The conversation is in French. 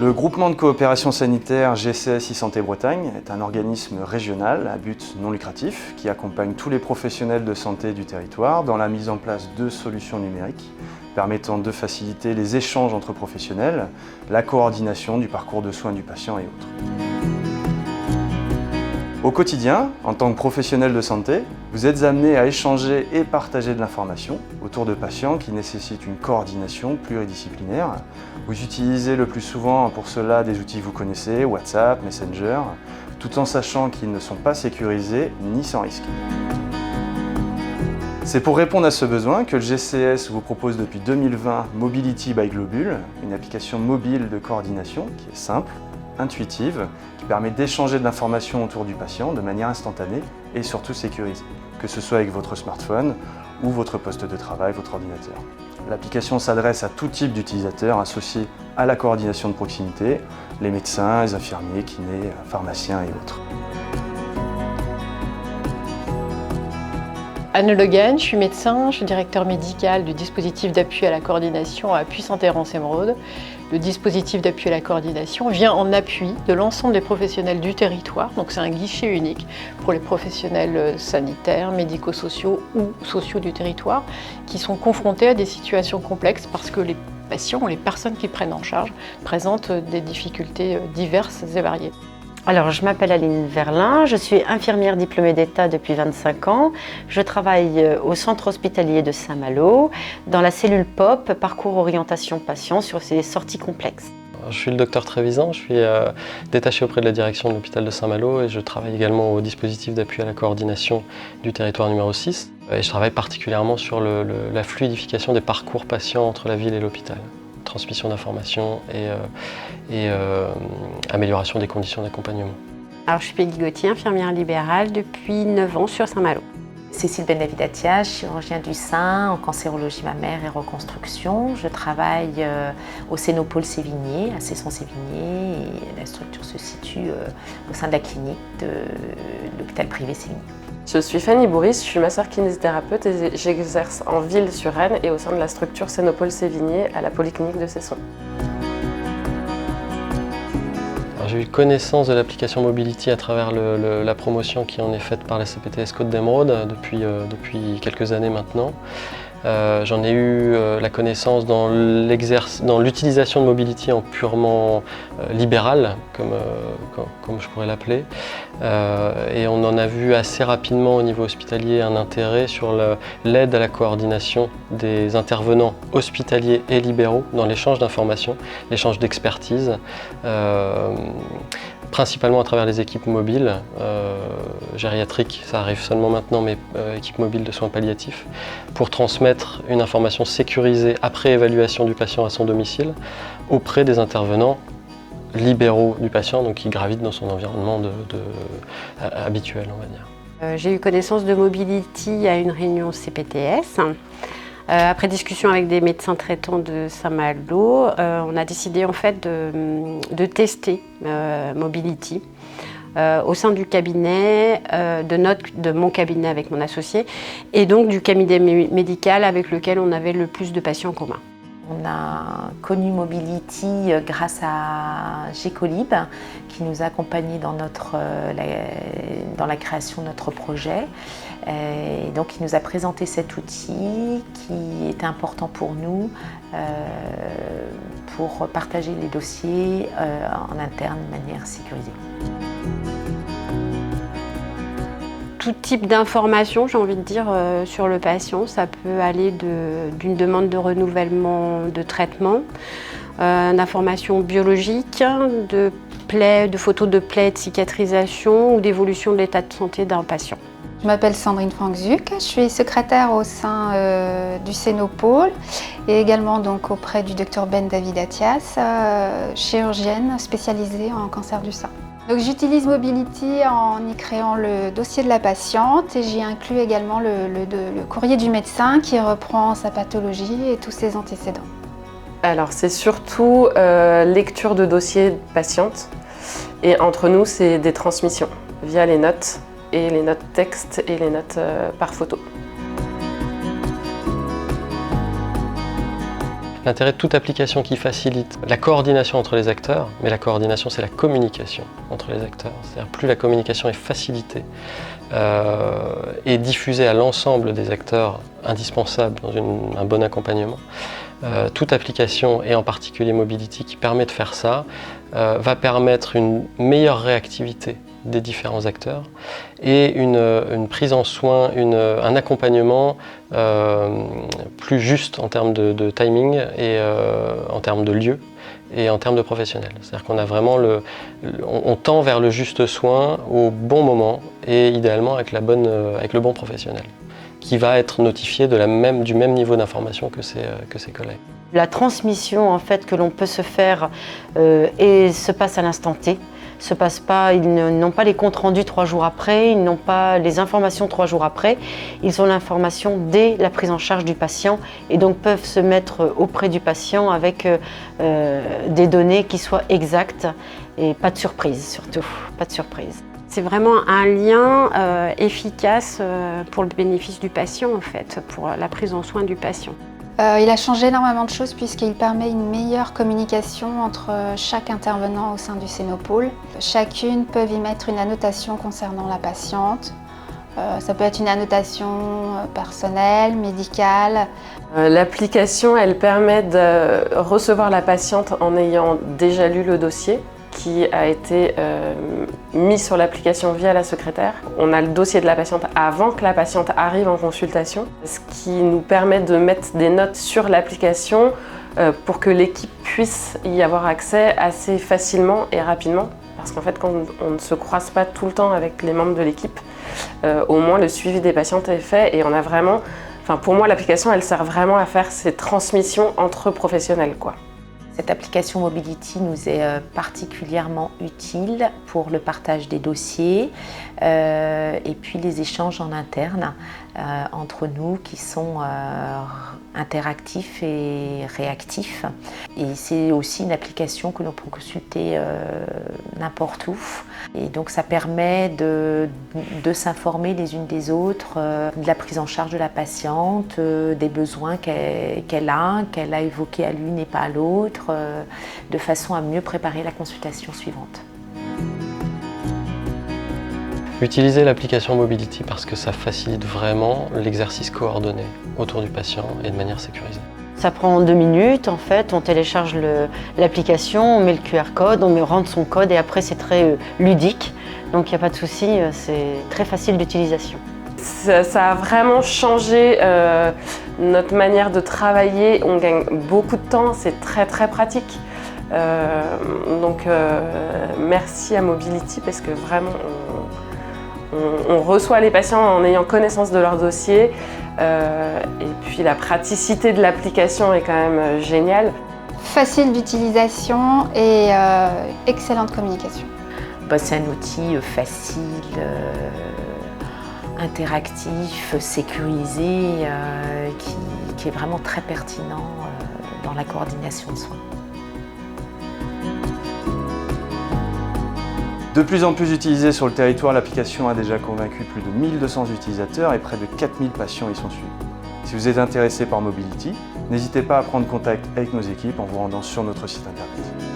Le groupement de coopération sanitaire GCS e-Santé Bretagne est un organisme régional à but non lucratif qui accompagne tous les professionnels de santé du territoire dans la mise en place de solutions numériques permettant de faciliter les échanges entre professionnels, la coordination du parcours de soins du patient et autres. Au quotidien, en tant que professionnel de santé, vous êtes amené à échanger et partager de l'information autour de patients qui nécessitent une coordination pluridisciplinaire. Vous utilisez le plus souvent pour cela des outils que vous connaissez, WhatsApp, Messenger, tout en sachant qu'ils ne sont pas sécurisés ni sans risque. C'est pour répondre à ce besoin que le GCS vous propose depuis 2020 Mobility by Globule, une application mobile de coordination qui est simple, intuitive, qui permet d'échanger de l'information autour du patient de manière instantanée et surtout sécurisée, que ce soit avec votre smartphone ou votre poste de travail, votre ordinateur. L'application s'adresse à tout type d'utilisateurs associés à la coordination de proximité, les médecins, les infirmiers, kinés, pharmaciens et autres. Anne Le Guen, je suis médecin, je suis directeur médical du dispositif d'appui à la coordination à Puy Saint-Hérens-Émeraude. Le dispositif d'appui à la coordination vient en appui de l'ensemble des professionnels du territoire, donc c'est un guichet unique pour les professionnels sanitaires, médico-sociaux ou sociaux du territoire qui sont confrontés à des situations complexes parce que les patients ou les personnes qui prennent en charge présentent des difficultés diverses et variées. Alors, je m'appelle Aline Verlin, je suis infirmière diplômée d'État depuis 25 ans. Je travaille au centre hospitalier de Saint-Malo, dans la cellule POP, parcours orientation patient sur ces sorties complexes. Je suis le docteur Trévisan, je suis détaché auprès de la direction de l'hôpital de Saint-Malo et je travaille également au dispositif d'appui à la coordination du territoire numéro 6. Et je travaille particulièrement sur la fluidification des parcours patients entre la ville et l'hôpital. Transmission d'informations et amélioration des conditions d'accompagnement. Alors, je suis Peggy Gauthier, infirmière libérale depuis 9 ans sur Saint-Malo. Cécile Ben-David-Atias, chirurgien du sein en cancérologie mammaire et reconstruction. Je travaille au Cénopole Sévigné, à Cesson-Sévigné, et la structure se situe au sein de la clinique de l'hôpital privé Sévigné. Je suis Fanny Bourris, je suis masseur kinésithérapeute et j'exerce en ville sur Rennes et au sein de la structure Cénopole Sévigné à la polyclinique de Cesson. J'ai eu connaissance de l'application Mobility à travers la promotion qui en est faite par la CPTS Côte d'Émeraude depuis quelques années maintenant. J'en ai eu la connaissance dans l'utilisation de Mobility en purement libéral, comme je pourrais l'appeler. Et on en a vu assez rapidement au niveau hospitalier un intérêt sur l'aide à la coordination des intervenants hospitaliers et libéraux dans l'échange d'informations, l'échange d'expertise. Principalement à travers les équipes mobiles, gériatriques, ça arrive seulement maintenant, mais équipes mobiles de soins palliatifs, pour transmettre une information sécurisée après évaluation du patient à son domicile auprès des intervenants libéraux du patient, donc qui gravitent dans son environnement habituel, on va dire. J'ai eu connaissance de Mobility à une réunion CPTS. Après discussion avec des médecins traitants de Saint-Malo, on a décidé en fait de tester Mobility au sein du cabinet, de mon cabinet avec mon associé, et donc du cabinet médical avec lequel on avait le plus de patients en commun. On a connu Mobility grâce à Gécolib qui nous a accompagnés dans la création de notre projet. Et donc il nous a présenté cet outil qui était important pour nous pour partager les dossiers en interne de manière sécurisée. Tout type d'information, j'ai envie de dire, sur le patient. Ça peut aller d'une demande de renouvellement de traitement, d'informations biologiques, de photos de plaies, de cicatrisation ou d'évolution de l'état de santé d'un patient. Je m'appelle Sandrine Franck-Zuc, je suis secrétaire au sein du Cénopole et également donc auprès du docteur Ben-David-Atias, chirurgienne spécialisée en cancer du sein. Donc j'utilise Mobility en y créant le dossier de la patiente et j'y inclus également le courrier du médecin qui reprend sa pathologie et tous ses antécédents. Alors c'est surtout lecture de dossier patiente et entre nous c'est des transmissions via les notes et les notes texte et les notes par photo. L'intérêt de toute application qui facilite la coordination entre les acteurs, mais la coordination c'est la communication entre les acteurs. C'est-à-dire plus la communication est facilitée et diffusée à l'ensemble des acteurs indispensables dans un bon accompagnement, toute application, et en particulier Mobility, qui permet de faire ça, va permettre une meilleure réactivité des différents acteurs et une prise en soin, un accompagnement plus juste en termes de timing et en termes de lieu et en termes de professionnels. C'est-à-dire qu'on a vraiment on tend vers le juste soin au bon moment et idéalement avec le bon professionnel qui va être notifié du même niveau d'information que ses collègues. La transmission en fait que l'on peut se faire se passe à l'instant T. Se passe pas, ils n'ont pas les comptes rendus 3 jours après, ils n'ont pas les informations 3 jours après, ils ont l'information dès la prise en charge du patient et donc peuvent se mettre auprès du patient avec des données qui soient exactes et pas de surprise surtout, pas de surprise. C'est vraiment un lien efficace pour le bénéfice du patient en fait, pour la prise en soin du patient. Il a changé énormément de choses puisqu'il permet une meilleure communication entre chaque intervenant au sein du Cénopôle. Chacune peut y mettre une annotation concernant la patiente. Ça peut être une annotation personnelle, médicale. L'application, elle permet de recevoir la patiente en ayant déjà lu le dossier qui a été mis sur l'application via la secrétaire. On a le dossier de la patiente avant que la patiente arrive en consultation, ce qui nous permet de mettre des notes sur l'application pour que l'équipe puisse y avoir accès assez facilement et rapidement. Parce qu'en fait, quand on ne se croise pas tout le temps avec les membres de l'équipe, au moins le suivi des patientes est fait et on a vraiment... Enfin, pour moi, l'application, elle sert vraiment à faire ces transmissions entre professionnels, quoi. Cette application Mobility nous est particulièrement utile pour le partage des dossiers et puis les échanges en interne entre nous qui sont interactifs et réactifs. Et c'est aussi une application que l'on peut consulter n'importe où. Et donc ça permet de s'informer les unes des autres de la prise en charge de la patiente, des besoins qu'elle a évoqués à l'une et pas à l'autre, de façon à mieux préparer la consultation suivante. Utilisez l'application Mobility parce que ça facilite vraiment l'exercice coordonné autour du patient et de manière sécurisée. Ça prend 2 minutes en fait, on télécharge l'application, on met le QR code, on rentre son code et après c'est très ludique. Donc il n'y a pas de souci, c'est très facile d'utilisation. Ça a vraiment changé notre manière de travailler, on gagne beaucoup de temps, c'est très pratique. Merci à Mobility parce que vraiment on reçoit les patients en ayant connaissance de leur dossier et puis la praticité de l'application est quand même géniale. Facile d'utilisation et excellente communication. C'est un outil facile, interactif, sécurisé, qui est vraiment très pertinent dans la coordination de soins. De plus en plus utilisée sur le territoire, l'application a déjà convaincu plus de 1200 utilisateurs et près de 4000 patients y sont suivis. Si vous êtes intéressé par Mobility, n'hésitez pas à prendre contact avec nos équipes en vous rendant sur notre site internet.